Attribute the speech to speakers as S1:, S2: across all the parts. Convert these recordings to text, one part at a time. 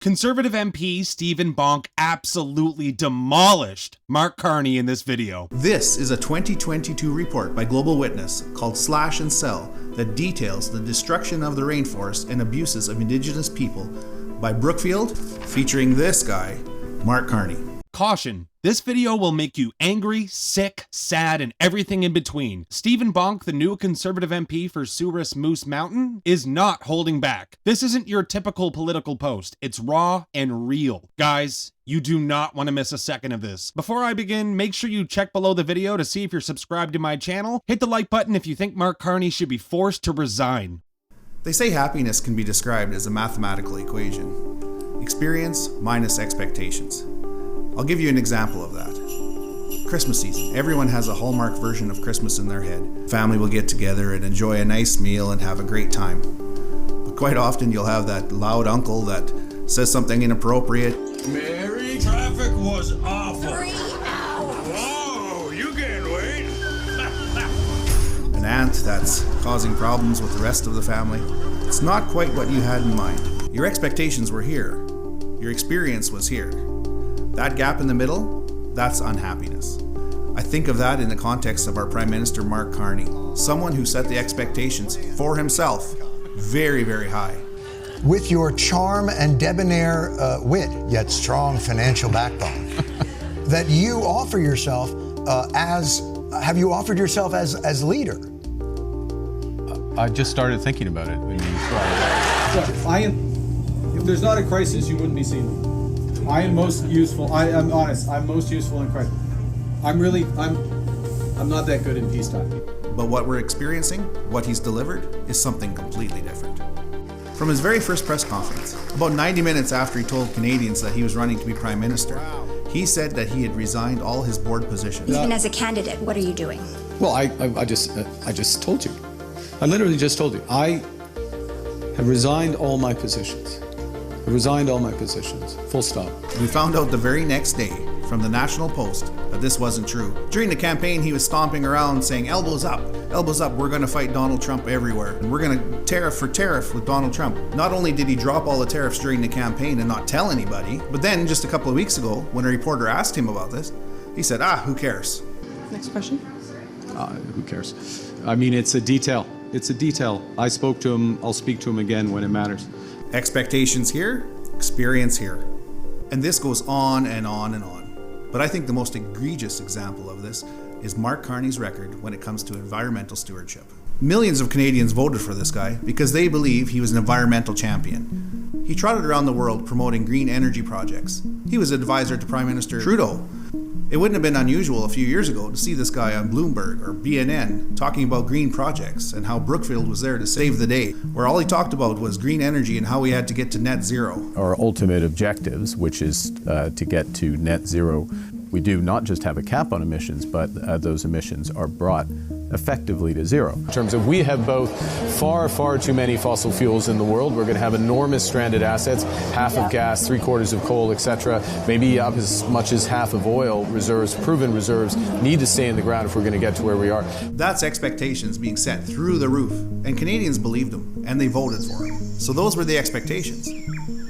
S1: Conservative MP Steven Bonk absolutely demolished Mark Carney in this video.
S2: This is a 2022 report by Global Witness called Slash and Sell that details the destruction of the rainforest and abuses of Indigenous people by Brookfield, featuring this guy, Mark Carney.
S1: Caution, this video will make you angry, sick, sad, and everything in between. Steven Bonk, the new Conservative MP for Souris Moose Mountain, is not holding back. This isn't your typical political post. It's raw and real. Guys, you do not want to miss a second of this. Before I begin, make sure you check below the video to see if you're subscribed to my channel. Hit the like button if you think Mark Carney should be forced to resign.
S2: They say happiness can be described as a mathematical equation. Experience minus expectations. I'll give you an example of that. Christmas season. Everyone has a Hallmark version of Christmas in their head. Family will get together and enjoy a nice meal and have a great time. But quite often you'll have that loud uncle that says something inappropriate.
S3: Mary, traffic was awful.
S4: 3 hours.
S3: Whoa, you can't wait.
S2: An aunt that's causing problems with the rest of the family. It's not quite what you had in mind. Your expectations were here. Your experience was here. That gap in the middle, that's unhappiness. I think of that in the context of our Prime Minister Mark Carney, someone who set the expectations for himself very, very high.
S5: With your charm and debonair wit, yet strong financial backbone, that you offer yourself have you offered yourself as leader?
S6: I just started thinking about it when you brought it up.
S7: If there's not a crisis, you wouldn't be seeing me. I am most useful. I'm honest. I'm most useful in crisis. I'm not that good in peacetime.
S2: But what we're experiencing, what he's delivered, is something completely different. From his very first press conference, about 90 minutes after he told Canadians that he was running to be Prime Minister, he said that he had resigned all his board positions.
S4: Even as a candidate, what are you doing?
S6: Well, I just told you. I literally just told you. I have resigned all my positions. I resigned all my positions. Full stop.
S2: We found out the very next day from the National Post that this wasn't true. During the campaign, he was stomping around saying, elbows up, we're going to fight Donald Trump everywhere. And we're going to tariff for tariff with Donald Trump. Not only did he drop all the tariffs during the campaign and not tell anybody, but then just a couple of weeks ago, when a reporter asked him about this, he said, who cares?
S8: Next question.
S6: Who cares? I mean, it's a detail. It's a detail. I spoke to him. I'll speak to him again when it matters.
S2: Expectations here, experience here. And this goes on and on and on. But I think the most egregious example of this is Mark Carney's record when it comes to environmental stewardship. Millions of Canadians voted for this guy because they believe he was an environmental champion. He trotted around the world promoting green energy projects. He was an advisor to Prime Minister Trudeau. It wouldn't have been unusual a few years ago to see this guy on Bloomberg or BNN talking about green projects and how Brookfield was there to save the day, where all he talked about was green energy and how we had to get to net zero.
S9: Our ultimate objectives, which is to get to net zero, we do not just have a cap on emissions, but those emissions are brought effectively to zero.
S10: In terms of, we have both far too many fossil fuels in the world. We're going to have enormous stranded assets, half of gas, 3/4 of coal, etc. Maybe up as much as half of oil reserves, proven reserves, need to stay in the ground if we're going to get to where we are.
S2: That's expectations being set through the roof, and Canadians believed them, and they voted for him. So those were the expectations.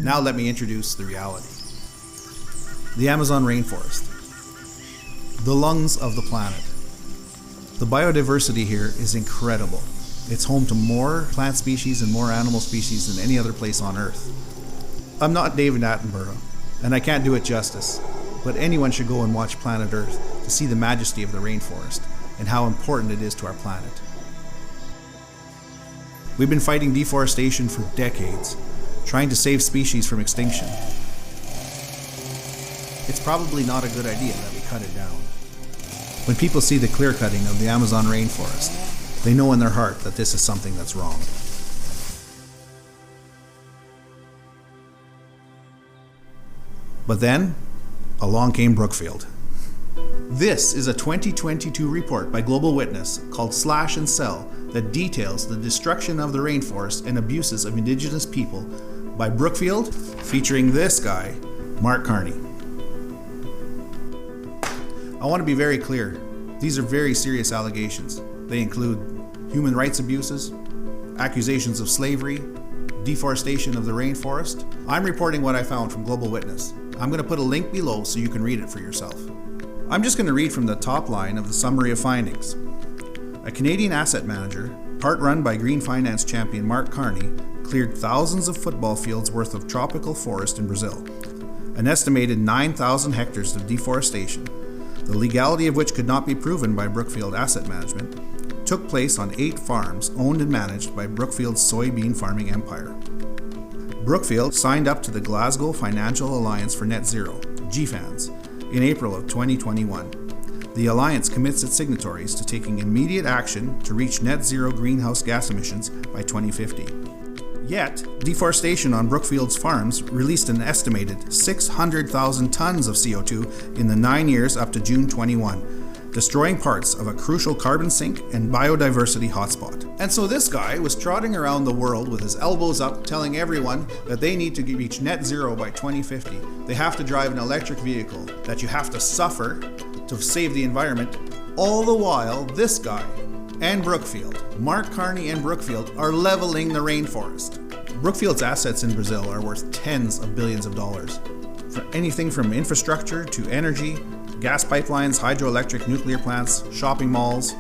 S2: Now let me introduce the reality. The Amazon rainforest. The lungs of the planet. The biodiversity here is incredible. It's home to more plant species and more animal species than any other place on Earth. I'm not David Attenborough, and I can't do it justice, but anyone should go and watch Planet Earth to see the majesty of the rainforest and how important it is to our planet. We've been fighting deforestation for decades, trying to save species from extinction. It's probably not a good idea that we cut it down. When people see the clear cutting of the Amazon rainforest, they know in their heart that this is something that's wrong. But then, along came Brookfield. This is a 2022 report by Global Witness called Slash and Sell that details the destruction of the rainforest and abuses of Indigenous people by Brookfield, featuring this guy, Mark Carney. I want to be very clear. These are very serious allegations. They include human rights abuses, accusations of slavery, deforestation of the rainforest? I'm reporting what I found from Global Witness. I'm going to put a link below so you can read it for yourself. I'm just going to read from the top line of the summary of findings. A Canadian asset manager, part run by green finance champion Mark Carney, cleared thousands of football fields worth of tropical forest in Brazil. An estimated 9,000 hectares of deforestation, the legality of which could not be proven by Brookfield Asset Management, took place on 8 farms owned and managed by Brookfield's soybean farming empire. Brookfield signed up to the Glasgow Financial Alliance for Net Zero, GFANZ, in April of 2021. The alliance commits its signatories to taking immediate action to reach net zero greenhouse gas emissions by 2050. Yet, deforestation on Brookfield's farms released an estimated 600,000 tons of CO2 in the 9 years up to June 21, destroying parts of a crucial carbon sink and biodiversity hotspot. And so this guy was trotting around the world with his elbows up, telling everyone that they need to reach net zero by 2050. They have to drive an electric vehicle, that you have to suffer to save the environment. All the while, this guy and Brookfield, Mark Carney and Brookfield, are leveling the rainforest. Brookfield's assets in Brazil are worth tens of billions of dollars. For anything from infrastructure to energy, gas pipelines, hydroelectric nuclear plants, shopping malls.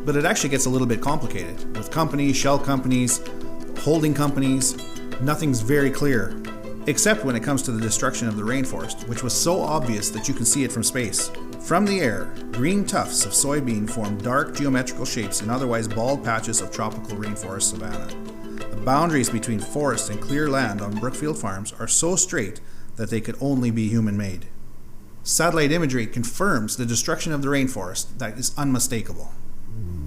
S2: But it actually gets a little bit complicated. With companies, shell companies, holding companies, nothing's very clear. Except when it comes to the destruction of the rainforest, which was so obvious that you can see it from space. From the air, green tufts of soybean form dark geometrical shapes in otherwise bald patches of tropical rainforest savanna. The boundaries between forest and clear land on Brookfield farms are so straight that they could only be human-made. Satellite imagery confirms the destruction of the rainforest that is unmistakable.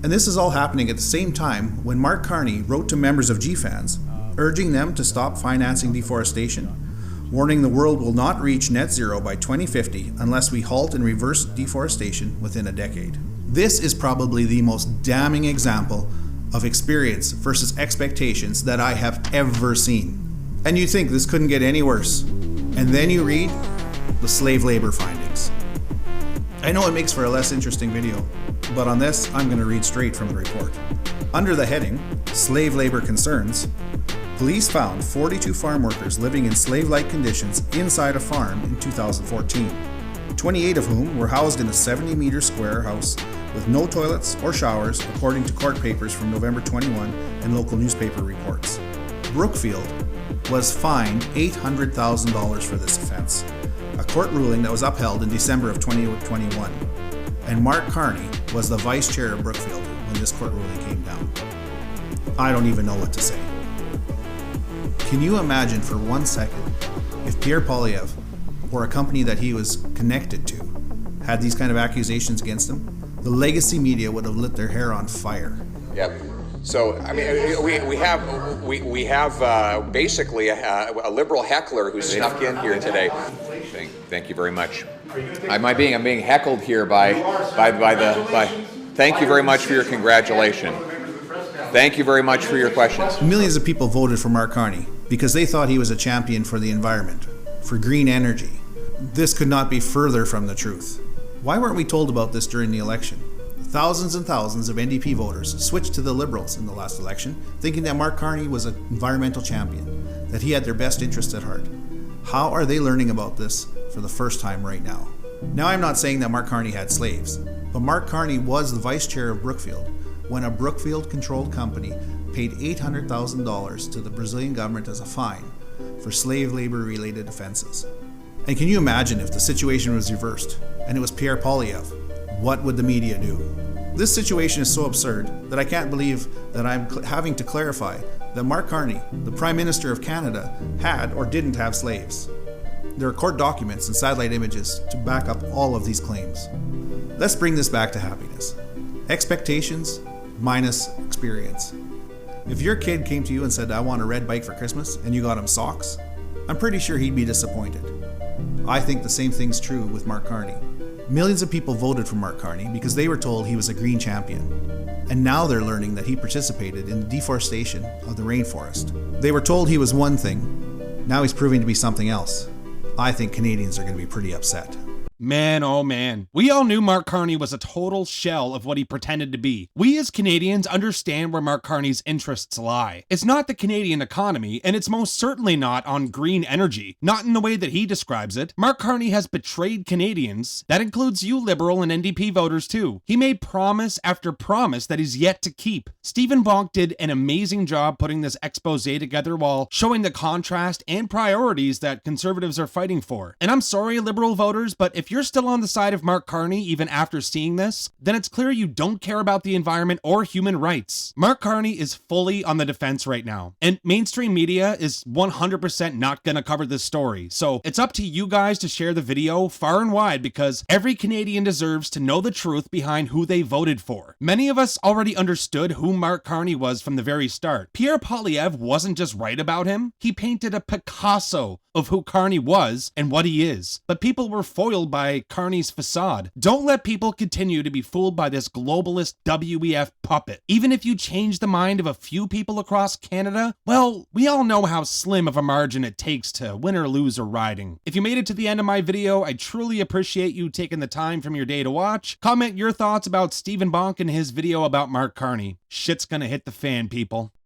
S2: And this is all happening at the same time when Mark Carney wrote to members of GFANZ, urging them to stop financing deforestation, warning the world will not reach net zero by 2050 unless we halt and reverse deforestation within a decade. This is probably the most damning example of experience versus expectations that I have ever seen. And you think this couldn't get any worse. And then you read the slave labor findings. I know it makes for a less interesting video, but on this, I'm going to read straight from the report. Under the heading, Slave Labor Concerns, police found 42 farm workers living in slave-like conditions inside a farm in 2014, 28 of whom were housed in a 70-meter square house with no toilets or showers, according to court papers from November 21 and local newspaper reports. Brookfield was fined $800,000 for this offense, a court ruling that was upheld in December of 2021. And Mark Carney was the vice chair of Brookfield when this court ruling came down. I don't even know what to say. Can you imagine for 1 second if Pierre Poilievre, or a company that he was connected to, had these kind of accusations against him? The legacy media would have lit their hair on fire.
S8: Yep. So I mean, we have basically a liberal heckler who snuck in here today. Thank you very much. I'm being heckled here by. Thank you very much for your congratulations. Thank you very much for your questions.
S2: Millions of people voted for Mark Carney because they thought he was a champion for the environment, for green energy. This could not be further from the truth. Why weren't we told about this during the election? Thousands and thousands of NDP voters switched to the Liberals in the last election, thinking that Mark Carney was an environmental champion, that he had their best interests at heart. How are they learning about this for the first time right now? Now, I'm not saying that Mark Carney had slaves, but Mark Carney was the vice chair of Brookfield when a Brookfield-controlled company paid $800,000 to the Brazilian government as a fine for slave labor-related offenses. And can you imagine if the situation was reversed and it was Pierre Poilievre? What would the media do? This situation is so absurd that I can't believe that I'm having to clarify that Mark Carney, the Prime Minister of Canada, had or didn't have slaves. There are court documents and satellite images to back up all of these claims. Let's bring this back to happiness. Expectations minus experience. If your kid came to you and said, I want a red bike for Christmas, and you got him socks, I'm pretty sure he'd be disappointed. I think the same thing's true with Mark Carney. Millions of people voted for Mark Carney because they were told he was a green champion. And now they're learning that he participated in the deforestation of the rainforest. They were told he was one thing. Now he's proving to be something else. I think Canadians are going to be pretty upset.
S1: Man, oh man. We all knew Mark Carney was a total shell of what he pretended to be. We as Canadians understand where Mark Carney's interests lie. It's not the Canadian economy, and it's most certainly not on green energy. Not in the way that he describes it. Mark Carney has betrayed Canadians. That includes you Liberal and NDP voters too. He made promise after promise that he's yet to keep. Steven Bonk did an amazing job putting this expose together while showing the contrast and priorities that Conservatives are fighting for. And I'm sorry, Liberal voters, but if you're still on the side of Mark Carney even after seeing this, then it's clear you don't care about the environment or human rights. Mark Carney is fully on the defense right now, and mainstream media is 100% not gonna cover this story. So it's up to you guys to share the video far and wide, because every Canadian deserves to know the truth behind who they voted for. Many of us already understood who Mark Carney was from the very start. Pierre Poilievre wasn't just right about him, he painted a Picasso of who Carney was and what he is. But people were foiled by Carney's facade. Don't let people continue to be fooled by this globalist WEF puppet. Even if you change the mind of a few people across Canada, well, we all know how slim of a margin it takes to win or lose a riding. If you made it to the end of my video, I truly appreciate you taking the time from your day to watch. Comment your thoughts about Steven Bonk and his video about Mark Carney. Shit's gonna hit the fan, people.